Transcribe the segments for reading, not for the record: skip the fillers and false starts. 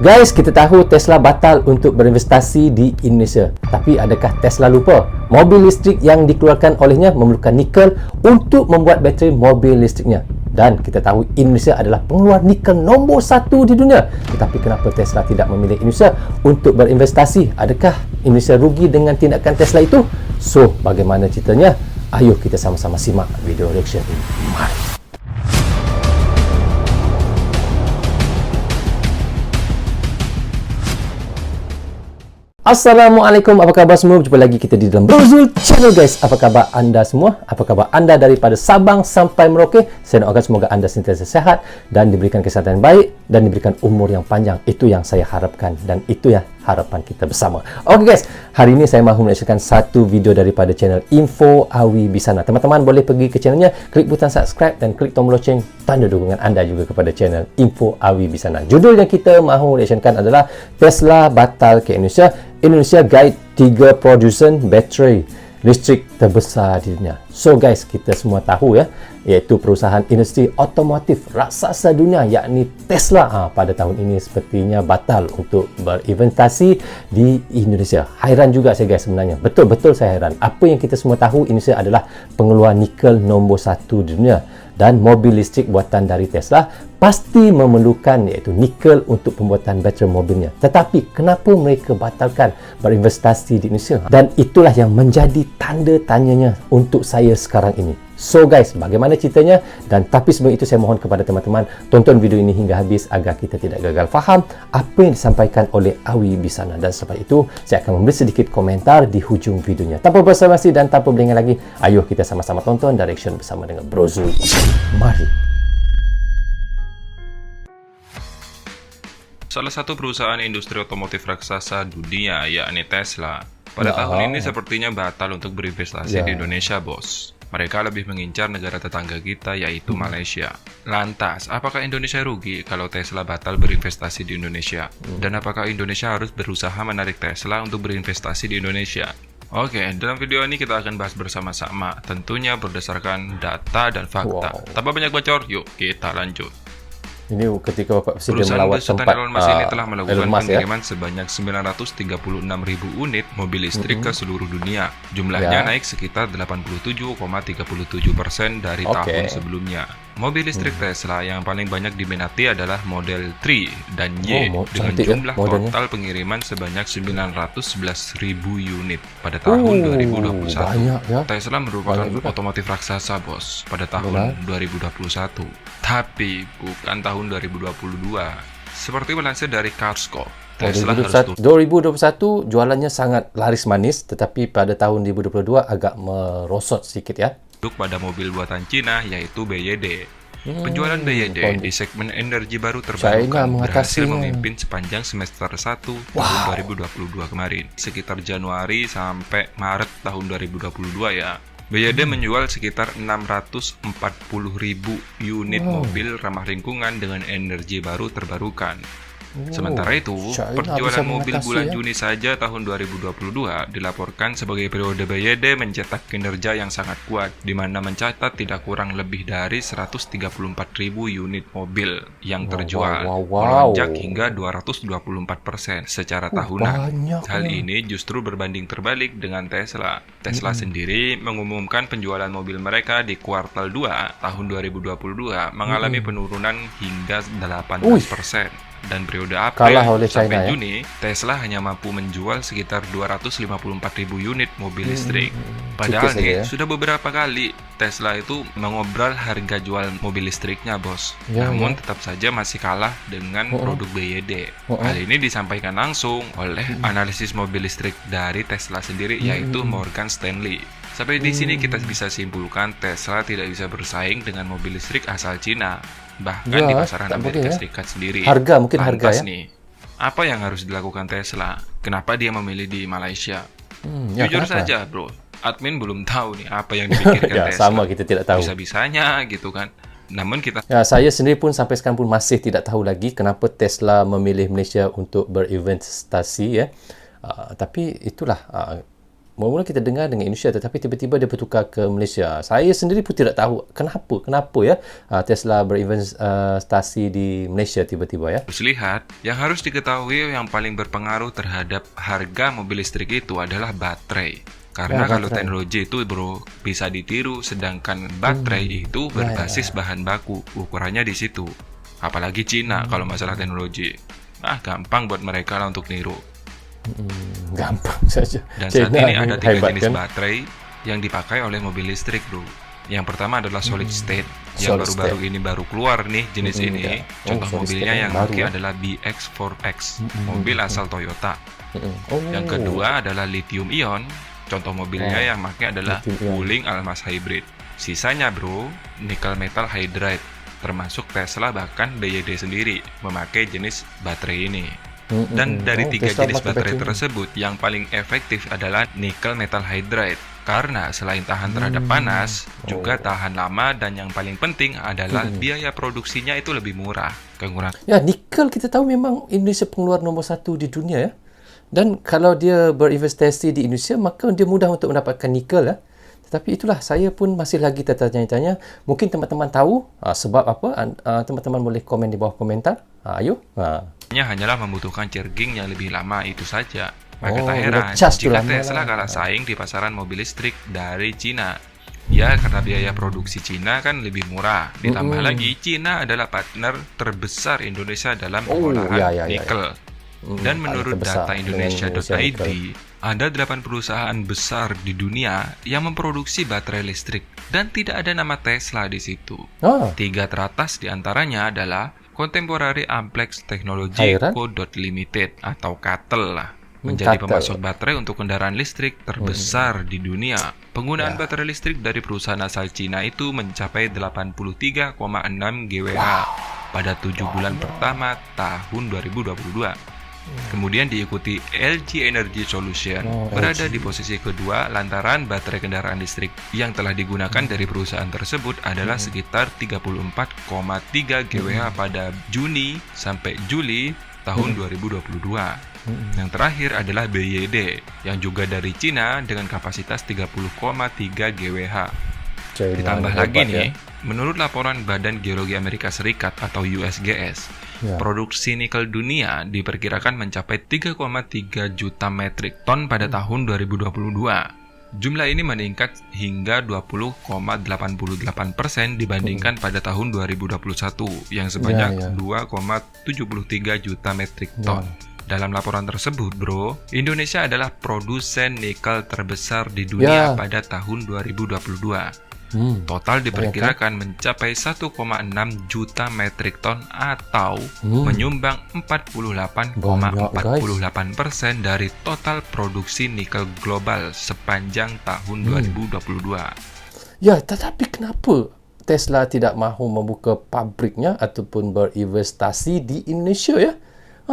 Guys, kita tahu Tesla batal untuk berinvestasi di Indonesia. Tapi adakah Tesla lupa? Mobil listrik yang dikeluarkan olehnya memerlukan nikel untuk membuat bateri mobil listriknya. Dan kita tahu Indonesia adalah pengeluar nikel nombor 1 di dunia. Tetapi kenapa Tesla tidak memilih Indonesia untuk berinvestasi? Adakah Indonesia rugi dengan tindakan Tesla itu? So, bagaimana ceritanya? Ayo kita sama-sama simak video reaction ini. Mari. Assalamualaikum, apa khabar semua? Jumpa lagi kita di dalam Brozul Channel guys. Apa khabar anda semua? Apa khabar anda daripada Sabang sampai Merauke? Saya doakan semoga anda sentiasa sehat dan diberikan kesihatan yang baik dan diberikan umur yang panjang. Itu yang saya harapkan dan itu ya harapan kita bersama. Oke guys, hari ini saya mahu menyaksikan satu video daripada channel Info Awi Bisana. Teman-teman boleh pergi ke channelnya, klik butang subscribe dan klik tombol loceng, tanda dukungan anda juga kepada channel Info Awi Bisana. Judul yang kita mahu reaksikan adalah Tesla batal ke Indonesia. Indonesia Guide 3 Produsen Bateri Listrik terbesar di dunia. So guys, kita semua tahu ya, iaitu perusahaan industri otomotif raksasa dunia yakni Tesla pada tahun ini sepertinya batal untuk berinvestasi di Indonesia. Hairan juga saya guys sebenarnya. Betul-betul saya hairan. Apa yang kita semua tahu, Indonesia adalah pengeluar nikel nombor 1 di dunia. Dan mobil listrik buatan dari Tesla pasti memerlukan iaitu nikel untuk pembuatan bateri mobilnya. Tetapi kenapa mereka batalkan berinvestasi di Indonesia? Dan itulah yang menjadi tanda tanyanya untuk saya sekarang ini. So guys, bagaimana ceritanya? Dan tapi sebelum itu saya mohon kepada teman-teman tonton video ini hingga habis agar kita tidak gagal faham apa yang disampaikan oleh Awi Bisana. Dan sebab itu saya akan memberi sedikit komentar di hujung videonya. Tanpa basa-basi dan tanpa berlengah lagi, ayo kita sama-sama tonton dan reaction bersama dengan Brozul. Mari. Salah satu perusahaan industri otomotif raksasa dunia yakni Tesla pada tahun ini sepertinya batal untuk berinvestasi di Indonesia, bos. Mereka lebih mengincar negara tetangga kita yaitu Malaysia. Lantas, apakah Indonesia rugi kalau Tesla batal berinvestasi di Indonesia? Dan apakah Indonesia harus berusaha menarik Tesla untuk berinvestasi di Indonesia? Oke, dalam video ini kita akan bahas bersama-sama, tentunya berdasarkan data dan fakta. Tanpa banyak bocor, yuk kita lanjut. Ini ketika Bapak Presiden melawat tempat Elon Musk ini telah melakukan pengiriman sebanyak 936.000 unit mobil listrik ke seluruh dunia. Jumlahnya naik sekitar 87,37% dari tahun sebelumnya. Mobil listrik Tesla yang paling banyak diminati adalah Model 3 dan Y dengan jumlah total pengiriman sebanyak 911.000 unit pada tahun 2021. Tesla merupakan otomotif raksasa, bos, pada tahun 2021. Tapi bukan tahun 2022. Seperti melansir dari Carsco, Tesla 2021 jualannya sangat laris manis, tetapi pada tahun 2022 agak merosot sedikit ya. Pada mobil buatan Cina yaitu BYD. Penjualan BYD di segmen energi baru terbarukan berhasil memimpin sepanjang semester 1 tahun 2022 kemarin. Sekitar Januari sampai Maret tahun 2022 ya. BYD menjual sekitar 640.000 unit mobil ramah lingkungan dengan energi baru terbarukan. Sementara itu, penjualan mobil bulan Juni saja tahun 2022 dilaporkan sebagai periode BYD mencetak kinerja yang sangat kuat, di mana mencatat tidak kurang lebih dari 134.000 unit mobil yang terjual, melonjak hingga 224% secara tahunan. Hal ini justru berbanding terbalik dengan Tesla. Tesla sendiri mengumumkan penjualan mobil mereka di kuartal 2 tahun 2022 mengalami penurunan hingga 18%. Dan periode April sampai Juni, Tesla hanya mampu menjual sekitar 254.000 unit mobil listrik. Padahal nih, sudah beberapa kali Tesla itu mengobrol harga jual mobil listriknya, bos. Namun tetap saja masih kalah dengan produk BYD. Hal ini disampaikan langsung oleh analisis mobil listrik dari Tesla sendiri, yaitu Morgan Stanley. Sampai di sini kita bisa simpulkan Tesla tidak bisa bersaing dengan mobil listrik asal Cina. Bahkan di pasaran Amerika Serikat sendiri. Harga mungkin harga ya. Nih, apa yang harus dilakukan Tesla? Kenapa dia memilih di Malaysia? Jujur saja, bro, admin belum tahu nih apa yang dipikirkan Tesla. Sama, kita tidak tahu. Bisa-bisanya gitu kan. Namun kita saya sendiri pun sampai sekarang pun masih tidak tahu lagi kenapa Tesla memilih Malaysia untuk berinvestasi ya. Tapi itulah mula-mula kita dengar dengan Indonesia, tetapi tiba-tiba dia bertukar ke Malaysia. Saya sendiri pun tidak tahu kenapa ya Tesla berinvestasi di Malaysia tiba-tiba ya. Harus lihat, yang harus diketahui yang paling berpengaruh terhadap harga mobil listrik itu adalah baterai. Karena kalau teknologi itu bro bisa ditiru, sedangkan baterai itu berbasis bahan baku, ukurannya di situ. Apalagi Cina kalau masalah teknologi, gampang buat mereka lah untuk niru. Gampang saja. Dan saat ini ada 3 hebat, jenis kan? baterai yang dipakai oleh mobil listrik bro. Yang pertama adalah solid state, yang Solid baru-baru state. ini baru keluar nih jenis ini. Ya. Contoh solid mobilnya state yang baru, pakai ya. adalah BX4X, mobil asal Toyota. Oh. Yang kedua adalah lithium ion. Contoh mobilnya yang pakai adalah Lithium ion. Wuling Almas Hybrid. Sisanya bro, nickel metal hydride. Termasuk Tesla bahkan BYD sendiri memakai jenis baterai ini. Dan dari 3 Tesla jenis pakai baterai baterai. tersebut, yang paling efektif adalah nickel metal hydride. Karena selain tahan terhadap panas, juga tahan lama, dan yang paling penting adalah biaya produksinya itu lebih murah. Pengurangan Ya, nikel kita tahu memang Indonesia pengeluar nombor 1 di dunia ya. Dan kalau dia berinvestasi di Indonesia, maka dia mudah untuk mendapatkan nikel ya. Tetapi itulah, saya pun masih lagi tertanya-tanya. Mungkin teman-teman tahu sebab apa. Teman-teman boleh komen di bawah komentar. Ayo. hanyalah membutuhkan charging yang lebih lama, itu saja. Maka Oh, tak bila heran cas tu jika lama Tesla lah. kalah saing di pasaran mobil listrik dari Cina. Ya, karena biaya produksi Cina kan lebih murah. Ditambah lagi, Cina adalah partner terbesar Indonesia dalam pengolahan ya. nikel. Dan menurut terbesar data dengan Indonesia.id, Indonesia ada 8 perusahaan besar di dunia yang memproduksi baterai listrik, dan tidak ada nama Tesla di situ. 3 teratas di antaranya adalah Contemporary Amplex Technology Hairan. Co. Limited atau CATL lah. Menjadi CATL. pemasok baterai untuk kendaraan listrik terbesar di dunia. Penggunaan baterai listrik dari perusahaan asal Cina itu mencapai 83,6 GWh pada 7 bulan pertama tahun 2022. Kemudian diikuti LG Energy Solution, berada di posisi kedua lantaran baterai kendaraan listrik yang telah digunakan dari perusahaan tersebut adalah sekitar 34,3 GWh pada Juni sampai Juli tahun 2022. Yang terakhir adalah BYD yang juga dari Cina dengan kapasitas 30,3 GWh. Ditambah lagi nih, menurut laporan Badan Geologi Amerika Serikat atau USGS, produksi nikel dunia diperkirakan mencapai 3,3 juta metrik ton pada tahun 2022. Jumlah ini meningkat hingga 20,88% dibandingkan pada tahun 2021 yang sebanyak 2,73 juta metrik ton. Dalam laporan tersebut, bro, Indonesia adalah produsen nikel terbesar di dunia pada tahun 2022. Total diperkirakan mencapai 1,6 juta metrik ton atau menyumbang 48,48% dari total produksi nikel global sepanjang tahun 2022. Ya, tetapi kenapa Tesla tidak mahu membuka pabriknya ataupun berinvestasi di Indonesia ya?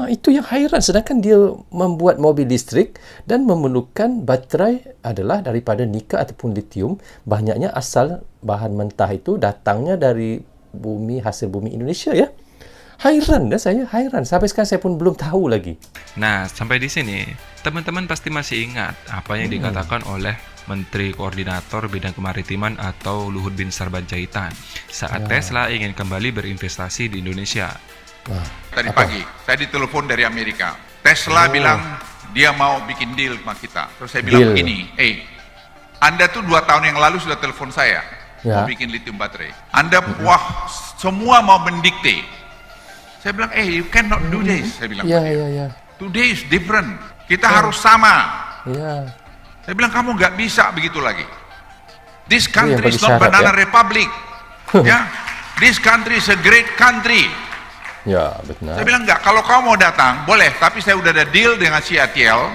Itu yang hairan, sedangkan dia membuat mobil listrik dan memerlukan baterai adalah daripada nikel ataupun lithium. Banyaknya asal bahan mentah itu datangnya dari bumi, hasil bumi Indonesia ya. Hairan dah saya, hairan. Sampai sekarang saya pun belum tahu lagi. Nah, sampai di sini teman-teman pasti masih ingat apa yang dikatakan oleh Menteri Koordinator Bidang Kemaritiman atau Luhut Bin Sarpanjaitan saat Tesla ingin kembali berinvestasi di Indonesia. Tadi pagi, saya ditelepon dari Amerika. Tesla bilang dia mau bikin deal sama kita. Terus saya bilang begini, Anda tuh 2 tahun yang lalu sudah telepon saya, mau bikin lithium baterai. Anda, semua mau mendikte. Saya bilang, you cannot do this. Saya bilang, today is different. Kita harus sama. Saya bilang, kamu nggak bisa begitu lagi. This country is not banana republic. This country is a great country. Ya, benar. Saya bilang enggak, kalau kamu mau datang, boleh, tapi saya udah ada deal dengan CATL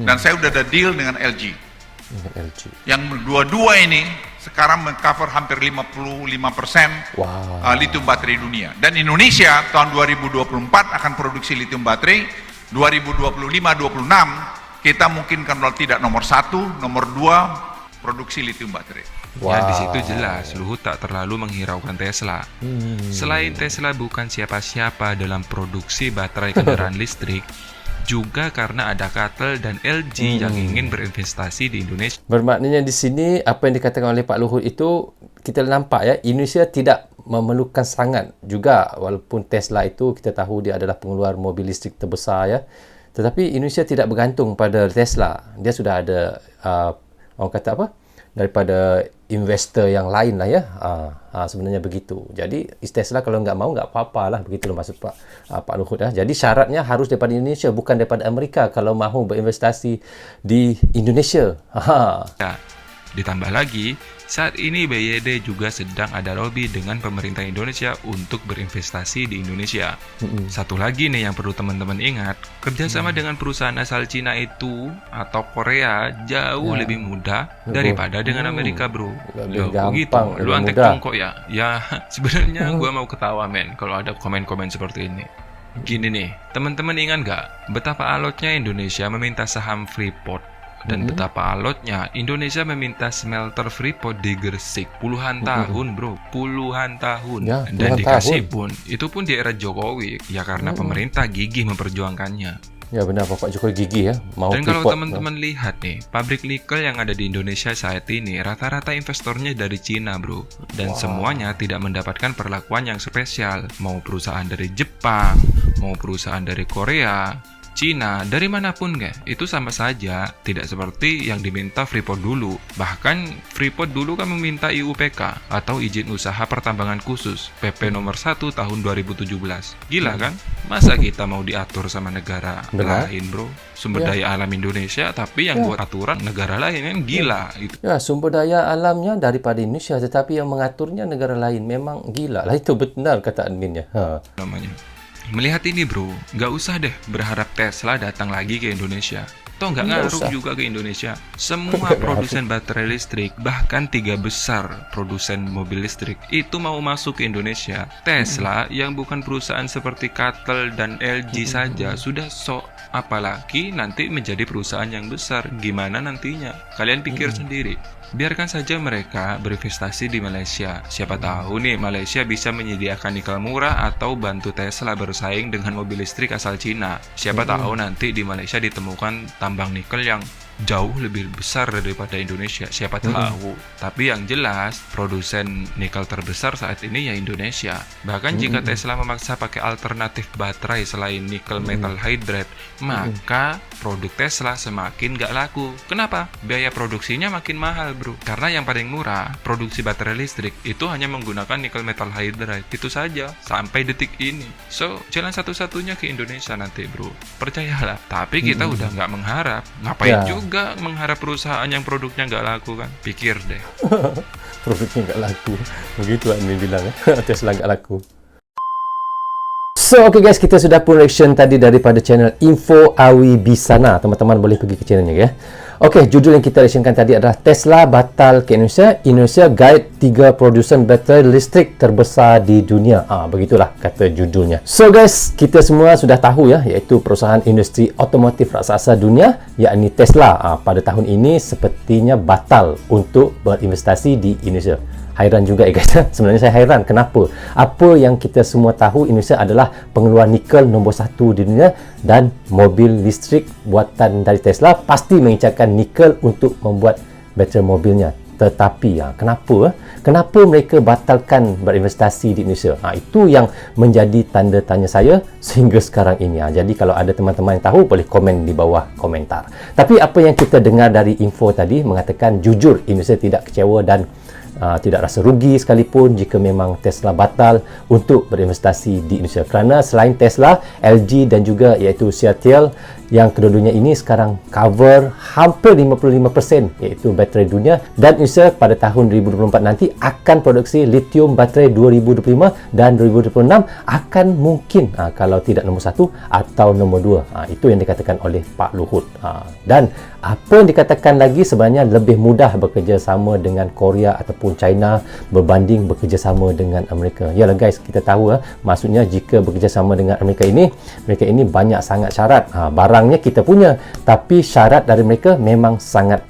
dan saya udah ada deal dengan LG. Yang dua-dua ini sekarang mengcover hampir 55% lithium baterai dunia. Dan Indonesia tahun 2024 akan produksi lithium baterai, 2025-26 kita mungkin kalau tidak nomor 1, nomor 2 produksi lithium baterai. Ya, di situ jelas Luhut tak terlalu menghiraukan Tesla. Selain Tesla bukan siapa-siapa dalam produksi baterai kendaraan listrik, juga karena ada Kattel dan LG yang ingin berinvestasi di Indonesia. Bermaknanya di sini apa yang dikatakan oleh Pak Luhut itu kita nampak ya, Indonesia tidak memerlukan sangat juga, walaupun Tesla itu kita tahu dia adalah pengeluar mobil listrik terbesar ya. Tetapi Indonesia tidak bergantung pada Tesla. Dia sudah ada orang kata apa? Daripada investor yang lain lah ya. Sebenarnya begitu. Jadi Tesla kalau nggak mau nggak apa-apa lah, begitulah maksud Pak Luhut ya. Jadi syaratnya harus daripada Indonesia, bukan daripada Amerika kalau mahu berinvestasi di Indonesia. Ya, ditambah lagi, saat ini BYD juga sedang ada lobby dengan pemerintah Indonesia untuk berinvestasi di Indonesia. Satu lagi nih yang perlu teman-teman ingat, kerjasama dengan perusahaan asal Cina itu atau Korea jauh lebih mudah daripada dengan Amerika, bro. Lebih Loh, begitu. gampang, Lu lebih antek mudah. congkok ya? Ya, sebenarnya gua mau ketawa men kalau ada komen-komen seperti ini. Gini nih, teman-teman ingat nggak betapa alotnya Indonesia meminta saham Freeport? Dan betapa alotnya Indonesia meminta smelter Freeport di Gresik puluhan tahun, bro, puluhan tahun. Ya, Dan puluhan dikasih tahun. pun itu pun di era Jokowi ya, karena pemerintah gigih memperjuangkannya. Ya benar, Bapak Jokowi gigih ya. Mau Dan kalau Freeport. teman-teman lihat nih, pabrik nikel yang ada di Indonesia saat ini rata-rata investornya dari Cina, bro. Dan semuanya tidak mendapatkan perlakuan yang spesial. Mau perusahaan dari Jepang, mau perusahaan dari Korea, Cina, dari manapun itu sama saja, tidak seperti yang diminta Freeport dulu. Bahkan Freeport dulu kan meminta IUPK atau izin usaha pertambangan khusus PP nomor 1 tahun 2017. Gila kan? Masa kita mau diatur sama negara lain, bro? Sumber daya alam Indonesia, tapi yang buat aturan negara lain kan gila itu. Ya, sumber daya alamnya daripada Indonesia, tetapi yang mengaturnya negara lain. Memang gila lah, itu benar kata adminnya. Namanya. Melihat ini, bro, nggak usah deh berharap Tesla datang lagi ke Indonesia. Toh nggak ngaruh juga ke Indonesia. Semua produsen baterai listrik, bahkan 3 besar produsen mobil listrik, itu mau masuk ke Indonesia. Tesla yang bukan perusahaan seperti Kattel dan LG saja sudah apalagi nanti menjadi perusahaan yang besar. Gimana nantinya? Kalian pikir sendiri. Biarkan saja mereka berinvestasi di Malaysia. Siapa tahu nih Malaysia bisa menyediakan nikel murah atau bantu Tesla bersaing dengan mobil listrik asal Cina. Siapa tahu nanti di Malaysia ditemukan tambang nikel yang jauh lebih besar daripada Indonesia. Siapa tahu. Tapi yang jelas produsen nikel terbesar saat ini ya Indonesia. Bahkan jika Tesla memaksa pakai alternatif baterai selain nikel metal hydride, maka produk Tesla semakin gak laku. Kenapa? Biaya produksinya makin mahal, bro. Karena yang paling murah produksi baterai listrik itu hanya menggunakan nikel metal hydride. Itu saja sampai detik ini. So jalan satu-satunya ke Indonesia nanti, bro. Percayalah. Tapi kita udah nggak mengharap. Ngapain juga mengharap perusahaan yang produknya nggak laku kan? Pikir deh. Produknya nggak laku. Begitu admin bilang ya. Tesla nggak laku. So, okay guys, kita sudah pun reaction tadi daripada channel Info Awi Bisana. Teman-teman boleh pergi ke channelnya ya. Okey, judul yang kita reactionkan tadi adalah Tesla batal ke Indonesia. Indonesia guide 3 produsen baterai listrik terbesar di dunia. Begitulah kata judulnya. So guys, kita semua sudah tahu ya, iaitu perusahaan industri otomotif raksasa dunia, yakni Tesla. Pada tahun ini sepertinya batal untuk berinvestasi di Indonesia. Hairan juga guys. Sebenarnya saya hairan. Kenapa? Apa yang kita semua tahu, Indonesia adalah pengeluar nikel nombor 1 di dunia, dan mobil listrik buatan dari Tesla pasti mengincarkan nikel untuk membuat bateri mobilnya. Tetapi kenapa mereka batalkan berinvestasi di Indonesia? Itu yang menjadi tanda tanya saya sehingga sekarang ini. Jadi kalau ada teman-teman yang tahu, boleh komen di bawah komentar. Tapi apa yang kita dengar dari info tadi mengatakan jujur Indonesia tidak kecewa dan tidak rasa rugi sekalipun jika memang Tesla batal untuk berinvestasi di Indonesia, kerana selain Tesla, LG dan juga iaitu CATL yang kedua-duanya ini sekarang cover hampir 55% iaitu baterai dunia, dan Indonesia pada tahun 2024 nanti akan produksi lithium baterai 2025 dan 2026 akan mungkin kalau tidak nombor 1 atau nombor 2. Itu yang dikatakan oleh Pak Luhut. Dan apa yang dikatakan lagi, sebenarnya lebih mudah bekerjasama dengan Korea ataupun China berbanding bekerjasama dengan Amerika. Yalah guys, kita tahu maksudnya jika bekerjasama dengan mereka ini banyak sangat syarat. Barangnya kita punya, tapi syarat dari mereka memang sangat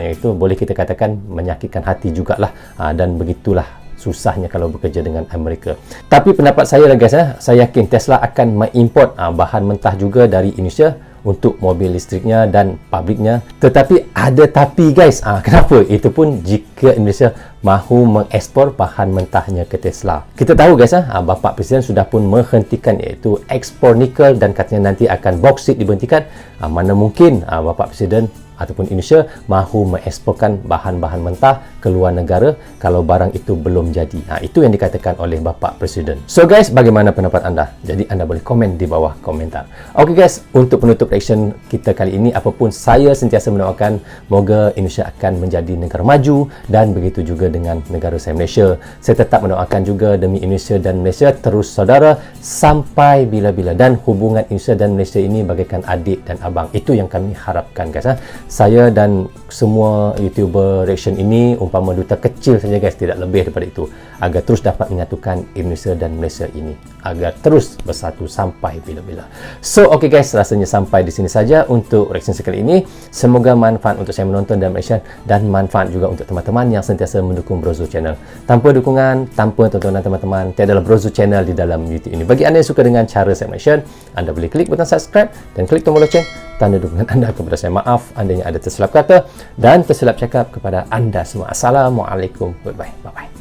iaitu boleh kita katakan menyakitkan hati jugalah. Dan begitulah susahnya kalau bekerja dengan Amerika. Tapi pendapat saya lah guys, saya yakin Tesla akan mengimport bahan mentah juga dari Indonesia untuk mobil listriknya dan pabriknya. Tetapi ada tapi guys. Kenapa? Itu pun jika Indonesia mahu mengekspor bahan mentahnya ke Tesla. Kita tahu guys, Bapak Presiden sudah pun menghentikan iaitu ekspor nikel dan katanya nanti akan boksit diberhentikan. Mana mungkin Bapak Presiden ataupun Indonesia mahu mengeksporkan bahan-bahan mentah ke luar negara kalau barang itu belum jadi. Itu yang dikatakan oleh Bapak Presiden. So guys, bagaimana pendapat anda? Jadi anda boleh komen di bawah komentar. Okay guys, untuk penutup reaction kita kali ini, apapun saya sentiasa mendoakan moga Indonesia akan menjadi negara maju dan begitu juga dengan negara saya Malaysia. Saya tetap mendoakan juga demi Indonesia dan Malaysia terus saudara sampai bila-bila, dan hubungan Indonesia dan Malaysia ini bagaikan adik dan abang. Itu yang kami harapkan guys. Saya dan semua YouTuber reaction ini umpama duta kecil saja guys, tidak lebih daripada itu, agar terus dapat menyatukan Indonesia dan Malaysia ini, agar terus bersatu sampai bila-bila. So okay guys, rasanya sampai di sini saja untuk reaction sekali ini. Semoga manfaat untuk saya menonton dan reaction, dan manfaat juga untuk teman-teman yang sentiasa mendukung Brozo Channel. Tanpa dukungan, tanpa tontonan teman-teman, tiadalah Brozo Channel di dalam YouTube ini. Bagi anda yang suka dengan cara saya reaction, anda boleh klik butang subscribe dan klik tombol loceng, tanda dukungan anda kepada saya. Maaf anda yang ada tersilap kata dan tersilap cakap kepada anda semua. Assalamualaikum. Bye-bye. Bye-bye.